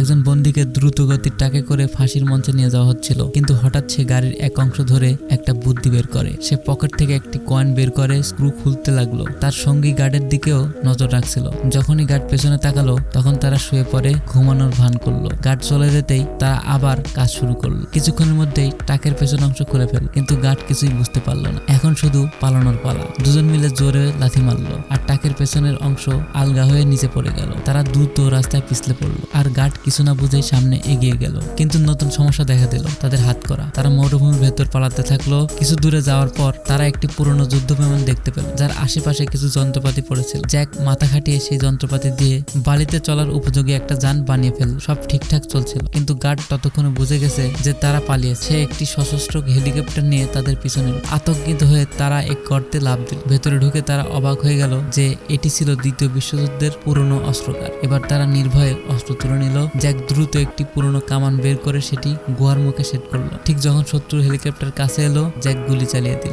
একজন বন্দীকে দ্রুত গতির ট্রাকে করে ফাঁসির মঞ্চে নিয়ে যাওয়া হচ্ছিল, কিন্তু হঠাৎ সে গাড়ির এক অংশ ধরে একটা বুদ্ধি বের করে। সে পকেট থেকে একটি কয়েন বের করে স্ক্রু খুলতে লাগলো। তার সঙ্গী গার্ডের দিকেও নজর রাখছিল। যখনই গার্ড পেছনে তাকালো তখন তারা শুয়ে পড়ে ঘুমানোর ভান করলো। গার্ড চলে যেতেই তারা আবার কাজ শুরু করলো। কিছুক্ষণের মধ্যেই ট্রাকের পেছন অংশ খুলে ফেল, কিন্তু গার্ড কিছুই বুঝতে পারলো না। এখন শুধু পালানোর পালা। দুজন মিলে জোরে লাথি মারলো আর ট্রাকের পেছনের অংশ আলগা হয়ে নিচে পড়ে গেল। তারা দ্রুত রাস্তায় পিছলে পড়লো আর গার্ড কিছু না বুঝেই সামনে এগিয়ে গেল। কিন্তু নতুন সমস্যা দেখা দিল, তাদের হাত করা। তারা মরুভূমির ভেতর পালাতে থাকলো। কিছু দূরে যাওয়ার পর তারা একটি পুরনো যুদ্ধ বিমান দেখতে পেল, যার আশেপাশে কিছু যন্ত্রপাতি পড়েছিল। জ্যাক মাথা খাটিয়ে সেই যন্ত্রপাতি দিয়ে বালিতে চলার উপযোগী একটা যান বানিয়ে ফেলল। সব ঠিকঠাক চলছিল, কিন্তু গার্ড ততক্ষণে বুঝে গেছে যে তারা পালিয়েছে। সে একটি সশস্ত্র হেলিকপ্টার নিয়ে তাদের পিছনে। আতঙ্কিত হয়ে তারা এক গর্তে লাফ দিল। ভেতরে ঢুকে তারা অবাক হয়ে গেল যে এটি ছিল দ্বিতীয় বিশ্বযুদ্ধের পুরনো অস্ত্রাগার। এবার তারা নির্ভয়ে অস্ত্র তুলে নিল। জ্যাক দ্রুত একটি পুরনো কামান বের করে সেটি গুহার মুখে সেট করলো। ঠিক যখন শত্রু হেলিকপ্টার কাছে এলো, জ্যাক গুলি চালিয়ে দিল।